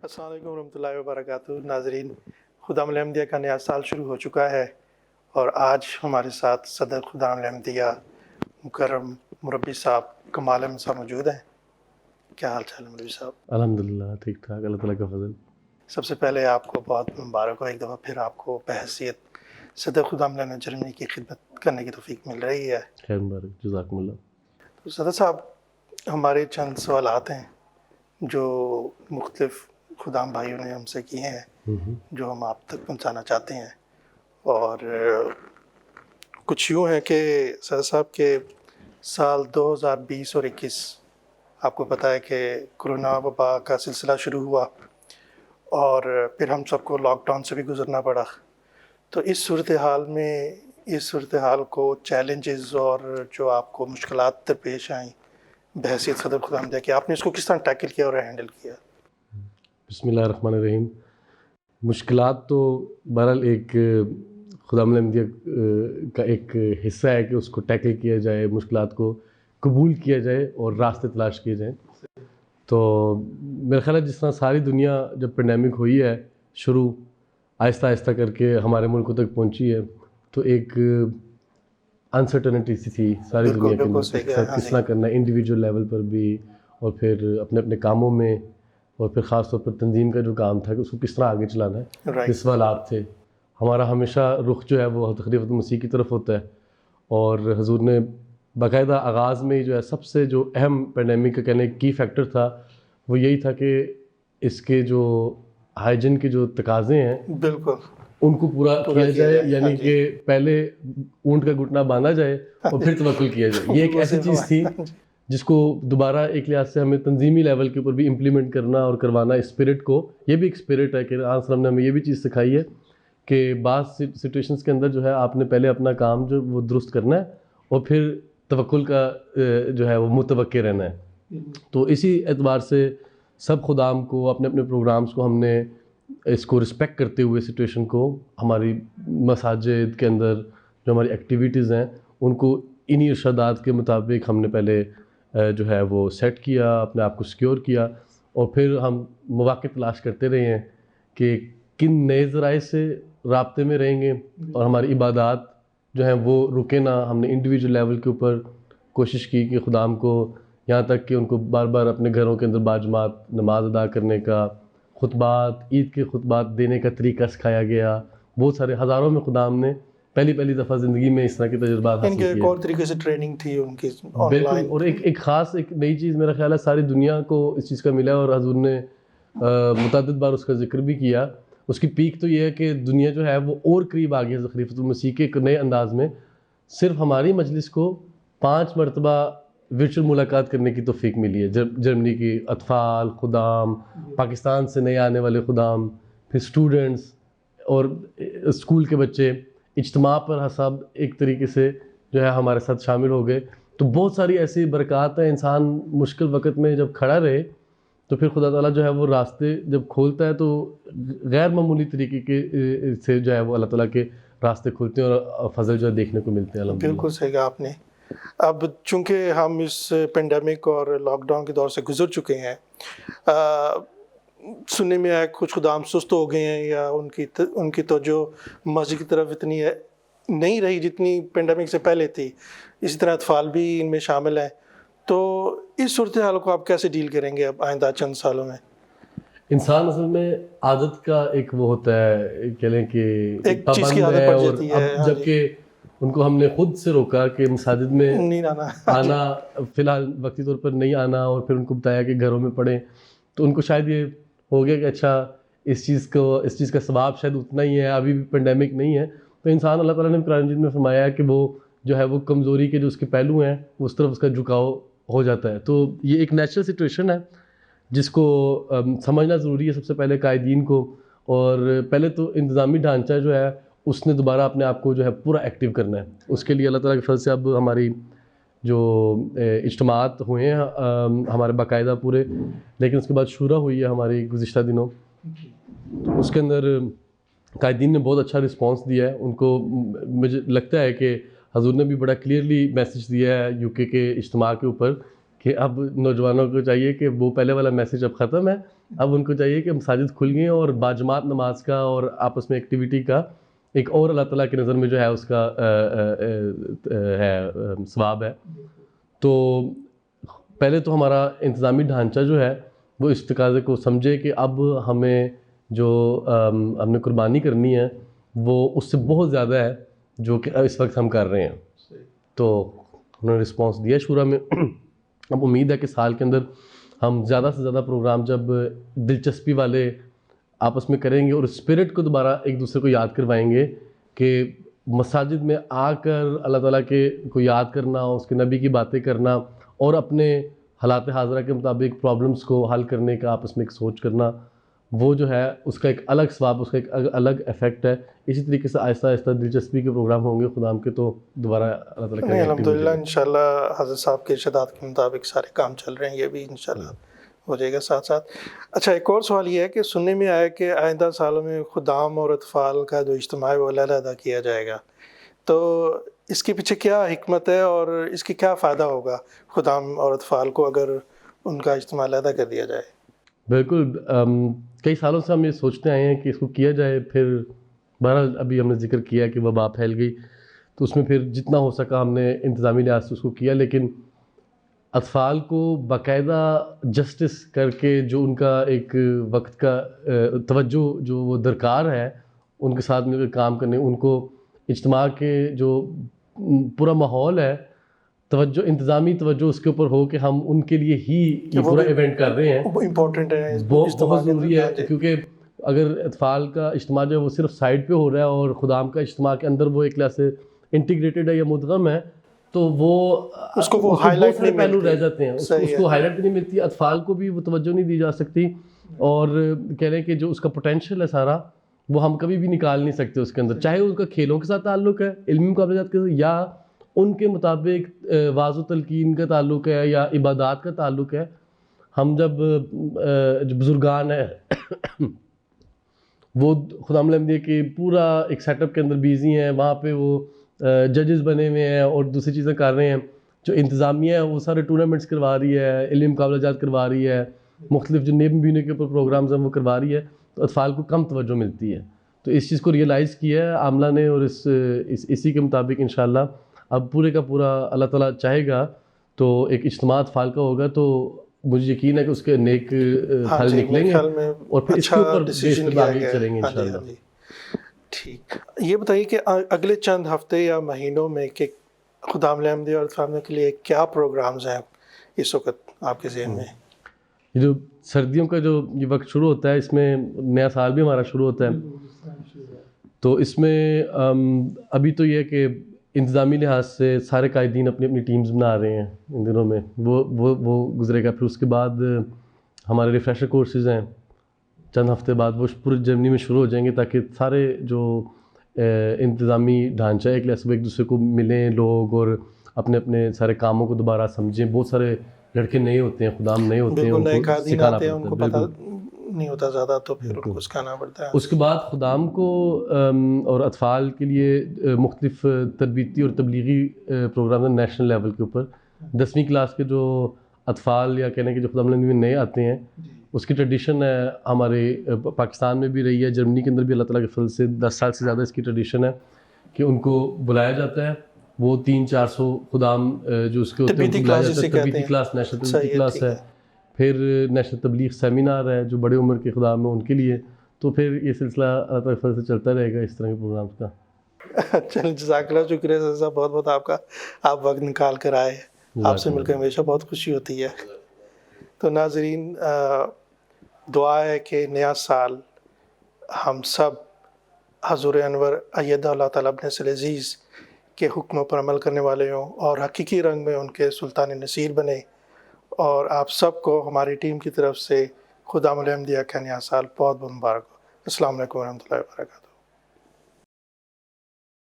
अस्सलाम वालेकुम रहमतुल्लाहि व बरकातुहू। नाज़रीन, खुदाम अहमदिया का नया साल शुरू हो चुका है और आज हमारे साथ सदर खुदाम अहमदिया मुकर्रम मुरब्बी साहब कमाल अहमद साहब मौजूद हैं। क्या हाल चाल है मुरब्बी साहब? अल्हम्दुलिल्लाह ठीक ठाक, अल्लाह ताला का फजल। सबसे पहले आपको बहुत मुबारक हो, एक दफ़ा फिर आपको बहैसियत सदर खुदाम अहमद जर्मनी की खिदमत करने की तौफीक मिल रही है। खैर मुबारक, जज़ाकुमुल्लाह। तो सदर साहब, हमारे चंद सवालात हैं जो मुख्तलिफ़ खुदाम भाइयों ने हमसे किए हैं जो हम आप तक पहुंचाना चाहते हैं। और कुछ यूँ है कि सदर साहब के साल 2020 और 21 आपको पता है कि कोरोना वबा का सिलसिला शुरू हुआ और फिर हम सबको लॉकडाउन से भी गुज़रना पड़ा। तो इस सूरत हाल में, इस सूरत हाल को चैलेंजेस और जो आपको मुश्किलात दरपेश आईं बहैसियत सदर खुदामदिया कि आपने इसको किस तरह टैकल किया और हैंडल किया? बिस्मिल्लाहिर्रहमानिर्रहीम। मुश्किलात तो बहरहाल एक खुदाम अहमदिया का एक हिस्सा है कि उसको टैकल किया जाए, मुश्किलात को कबूल किया जाए और रास्ते तलाश किए जाएँ। तो मेरा ख़्याल है जिस तरह सारी दुनिया जब पेंडेमिक हुई है शुरू, आहिस्ता आहिस्ता करके हमारे मुल्कों तक पहुंची है, तो एक अनसर्टनिटी सी थी सारी दुनिया के अंदर किस तरह करना है इंडिविजुअल लेवल पर भी, और फिर अपने अपने कामों में, और फिर ख़ास तौर पर तंजीम का जो काम था कि उसको किस तरह आगे चलाना है। किस सवालात थे। हमारा हमेशा रुख जो है वो खलीफत मसीह की तरफ होता है, और हुज़ूर ने बाकायदा आगाज़ में ही जो है सबसे जो अहम पेंडेमिक का कहने की फैक्टर था वो यही था कि इसके जो हाइजीन के जो तकाज़े हैं बिल्कुल उनको पूरा किया जाए, यानी कि पहले ऊँट का घुटना बांधा जाए और फिर तवक्कुल किया जाए। ये एक ऐसी चीज़ थी जिसको दोबारा एक लिहाज से हमें तंजीमी लेवल के ऊपर भी इम्प्लीमेंट करना और करवाना, इस स्पिरिट को। ये भी एक स्पिरिट है कि आसलम ने हमें ये भी चीज़ सिखाई है कि बाज़ सिचुएशंस के अंदर जो है आपने पहले अपना काम जो वो दुरुस्त करना है और फिर तवक्कुल का जो है वो मुतवक्किल रहना है। तो इसी एतबार से सब खुदाम को अपने अपने प्रोग्राम्स को हमने इसको रिस्पेक्ट करते हुए सिचुएशन को हमारी मसाजिद के अंदर जो हमारी एक्टिविटीज़ हैं उनको इन्हीं इरशादात के मुताबिक हमने पहले जो है वो सेट किया, अपने आप को सिक्योर किया, और फिर हम मौक़े तलाश करते रहे हैं कि किन नए ज़राए से राब्ते में रहेंगे और हमारी इबादत जो हैं वो रुके ना। हमने इंडिविजुअल लेवल के ऊपर कोशिश की कि खुदाम को यहाँ तक कि उनको बार बार अपने घरों के अंदर बाजमात नमाज अदा करने का, खुतबात, ईद के खुतबात देने का तरीका सिखाया गया। बहुत सारे हज़ारों में खुदाम ने पहली दफ़ा ज़िंदगी में इस तरह के तजुर्बात हासिल किए। एक और तरीके से ट्रेनिंग थी उनकी बिल्कुल, और एक ख़ास एक नई चीज़ मेरा ख़्याल है सारी दुनिया को इस चीज़ का मिला है, और हुज़ूर ने मुतअद्दिद बार उसका ज़िक्र भी किया। उसकी पीक तो ये है कि दुनिया जो है वो और करीब आ गई है खलीफतुल मसीह के एक नए अंदाज़ में। सिर्फ हमारी मजलिस को 5 मरतबा वर्चुअल मुलाकात करने की तौफीक मिली है। जर्मनी की अतफ़ाल खुदाम, पाकिस्तान से नए आने वाले खुदाम, फिर स्टूडेंट्स और स्कूल के बच्चे इज्तिमा पर सब एक तरीके से जो है हमारे साथ शामिल हो गए। तो बहुत सारी ऐसी बरक़ात हैं। इंसान मुश्किल वक़्त में जब खड़ा रहे तो फिर खुदा ताला जो है वो रास्ते जब खोलता है तो गैर मामूली तरीके के से जो है वो अल्लाह ताला के रास्ते खुलते हैं और फजल जो है देखने को मिलते हैं। बिल्कुल सही कहा आपने। अब चूँकि हम इस पेंडेमिक और लॉकडाउन के दौर से गुजर चुके हैं, सुनने में आया कुछ खुदाम सुस्त हो गए हैं या उनकी तो जो मस्जिद की तरफ इतनी नहीं रही जितनी पेंडेमिक से पहले थी। इसी तरह अतफ़ाल भी इनमें शामिल हैं। तो इस सूरत हाल को आप कैसे डील करेंगे अब आइंदा चंद सालों में? इंसान असल में आदत का एक वो होता है, कह लें कि एक चीज़ की आदत पड़ जाती है। जबकि उनको हमने खुद से रोका कि मसाजिद में नहीं आना फ़िलहाल वक्ती तौर पर नहीं आना, और फिर उनको बताया कि घरों में पढ़ें, तो उनको शायद ये हो गया कि अच्छा इस चीज़ का सवाब शायद उतना ही है, अभी भी पेंडेमिक नहीं है। तो इंसान अल्लाह ताला ने कुरान मजीद में फरमाया है कि वो जो है वो कमज़ोरी के जो उसके पहलू हैं उस तरफ उसका झुकाव हो जाता है। तो ये एक नेचुरल सिचुएशन है जिसको समझना ज़रूरी है सबसे पहले कायदीन को। और पहले तो इंतज़ामी ढांचा जो है उसने दोबारा अपने आप को जो है पूरा एक्टिव करना है। उसके लिए अल्लाह ताला के फज़ल से अब हमारी जो इज्तिमात हुए हैं हमारे बाकायदा पूरे, लेकिन उसके बाद शूरा हुई है हमारी गुज़िश्ता दिनों, तो उसके अंदर कायदीन ने बहुत अच्छा रिस्पांस दिया है। उनको मुझे लगता है कि हुज़ूर ने भी बड़ा क्लियरली मैसेज दिया है यूके के इज्तिमा के ऊपर کہ اب نوجوانوں کو چاہیے کہ وہ پہلے والا میسیج اب ختم ہے، اب ان کو چاہیے کہ مساجد کھل گئی ہیں اور باجماعت نماز کا اور آپس میں ایکٹیویٹی کا ایک اور اللہ تعالیٰ کی نظر میں جو ہے اس کا ہے ثواب ہے. تو پہلے تو ہمارا انتظامی ڈھانچہ جو ہے وہ اس تقاضے کو سمجھے کہ اب ہمیں جو ہم نے قربانی کرنی ہے وہ اس سے بہت زیادہ ہے جو کہ اس وقت ہم کر رہے ہیں. تو انہوں نے رسپانس دیا شورا میں. اب امید ہے کہ سال کے اندر ہم زیادہ سے زیادہ پروگرام جب دلچسپی والے آپس میں کریں گے اور اسپرٹ کو دوبارہ ایک دوسرے کو یاد کروائیں گے کہ مساجد میں آ کر اللہ تعالیٰ کے کو یاد کرنا، اس کے نبی کی باتیں کرنا اور اپنے حالات حاضرہ کے مطابق پرابلمس کو حل کرنے کا آپس میں ایک سوچ کرنا، وہ جو ہے اس کا ایک الگ ثواب، اس کا ایک الگ ایفیکٹ ہے. اسی طریقے سے آہستہ آہستہ دلچسپی کے پروگرام ہوں گے خدام کے، تو دوبارہ اللہ تعالیٰ کا الحمدللہ انشاءاللہ حضرت صاحب کے ارشادات کے مطابق سارے کام چل رہے ہیں، یہ بھی انشاءاللہ ہو جائے گا ساتھ ساتھ. اچھا، ایک اور سوال یہ ہے کہ سننے میں آیا کہ آئندہ سالوں میں خدام اور اطفال کا جو اجتماع ہے وہ علیحدہ کیا جائے گا، تو اس کے پیچھے کیا حکمت ہے اور اس کی کیا فائدہ ہوگا خدام اور اطفال کو اگر ان کا اجتماع علیحدہ کر دیا جائے؟ بالکل، کئی سالوں سے ہم یہ سوچتے آئے ہیں کہ اس کو کیا جائے. پھر بہرحال ابھی ہم نے ذکر کیا کہ وبا پھیل گئی تو اس میں پھر جتنا ہو سکا ہم نے انتظامی لحاظ سے اس کو کیا، لیکن اطفال کو باقاعدہ جسٹس کر کے جو ان کا ایک وقت کا توجہ جو وہ درکار ہے ان کے ساتھ مل کر کام کرنے، ان کو اجتماع کے جو پورا ماحول ہے توجہ، انتظامی توجہ اس کے اوپر ہو کہ ہم ان کے لیے ہی یہ پورا ایونٹ کر رہے ہیں. وہ امپورٹنٹ ہے، بہت ضروری ہے، کیونکہ اگر اطفال کا اجتماع جو ہے وہ صرف سائڈ پہ ہو رہا ہے اور خدام کا اجتماع کے اندر وہ ایک طرح سے انٹیگریٹڈ ہے یا مدغم ہے، تو وہ اس کو ہائی لائٹ نہیں پہلو رہ جاتے ہیں، اس کو ہائی لائٹ بھی نہیں ملتی، اطفال کو بھی وہ توجہ نہیں دی جا سکتی، اور کہہ لیں کہ جو اس کا پوٹینشیل ہے سارا وہ ہم کبھی بھی نکال نہیں سکتے اس کے اندر، چاہے اس کا کھیلوں کے ساتھ تعلق ہے، علمی مقابلات کے ساتھ، یا ان کے مطابق واعظ و تلقین کا تعلق ہے یا عبادات کا تعلق ہے. ہم جب بزرگان ہیں وہ خدا ملمدیہ کے پورا ایک سیٹ اپ کے اندر بیزی ہیں، وہاں پہ وہ ججز بنے ہوئے ہیں اور دوسری چیزیں کر رہے ہیں، جو انتظامیہ ہے وہ سارے ٹورنامنٹس کروا رہی ہے، علمی مقابلہ جات کروا رہی ہے، مختلف جو نیب مبینوں کے اوپر پروگرامز ہیں وہ کروا رہی ہے، تو اطفال کو کم توجہ ملتی ہے. تو اس چیز کو ریئلائز کیا ہے عاملہ نے، اور اسی کے مطابق انشاءاللہ اب پورے کا پورا اللہ تعالیٰ چاہے گا تو ایک اجتماع اطفال کا ہوگا، تو مجھے یقین ہے کہ اس کے نیک حل نکلیں گے اور پھر اس کے اوپر ڈیسیژن آگے چلیں گے انشاءاللہ. ٹھیک، یہ بتائیے کہ اگلے چند ہفتے یا مہینوں میں کہ خدام احمدیہ اور اطفال کے لیے کیا پروگرامز ہیں اس وقت آپ کے ذہن میں؟ یہ جو سردیوں کا جو یہ وقت شروع ہوتا ہے، اس میں نیا سال بھی ہمارا شروع ہوتا ہے، تو اس میں ابھی تو یہ کہ انتظامی لحاظ سے سارے قائدین اپنی اپنی ٹیمز بنا رہے ہیں ان دنوں میں، وہ گزرے گا. پھر اس کے بعد ہمارے ریفریشر کورسز ہیں چند ہفتے بعد، وہ پورے جرمنی میں شروع ہو جائیں گے، تاکہ سارے جو انتظامی ڈھانچہ ایک لحاظ سے ایک دوسرے کو ملیں لوگ اور اپنے اپنے سارے کاموں کو دوبارہ سمجھیں. بہت سارے لڑکے نئے ہوتے ہیں، خدام نئے ہوتے ہیں، ان کو سکھانا پڑتا ہے، نہیں ہوتا زیادہ، تو پھر ان کو سکھانا پڑتا ہے. اس کے بعد خدام کو اور اطفال کے لیے مختلف تربیتی اور تبلیغی پروگرام ہیں نیشنل لیول کے اوپر. 10ویں کلاس کے جو اطفال یا کہنے کے جو خدا میں نئے آتے ہیں، اس کی ٹریڈیشن ہے ہمارے پاکستان میں بھی رہی ہے، جرمنی کے اندر بھی اللہ تعالیٰ کے فضل سے 10 سال سے زیادہ اس کی ٹریڈیشن ہے کہ ان کو بلایا جاتا ہے. وہ 300-400 خدام جو اس کے ہوتے ہیں بلایا جاتا ہے. تربیتی کلاس، نیشنل تربیتی کلاس ہے، پھر نیشنل تبلیغ سیمینار ہے جو بڑے عمر کے خدام ہیں ان کے لیے. تو پھر یہ سلسلہ اللہ تعالیٰ کے فضل سے چلتا رہے گا اس طرح کے پروگرامس کا. چلیں، جزاک اللہ، شکریہ صاحب، بہت بہت آپ کا، آپ وقت نکال کر آئے، آپ سے مل کر ہمیشہ بہت خوشی ہوتی ہے. تو ناظرین، دعا ہے کہ نیا سال ہم سب حضور انور ایدہ اللہ تعالیٰ ابن صلی عزیز کے حکموں پر عمل کرنے والے ہوں اور حقیقی رنگ میں ان کے سلطان نصیر بنے. اور آپ سب کو ہماری ٹیم کی طرف سے خدام احمدیہ کا نیا سال بہت بہت مبارک ہو. السلام علیکم ورحمۃ اللہ وبرکاتہ.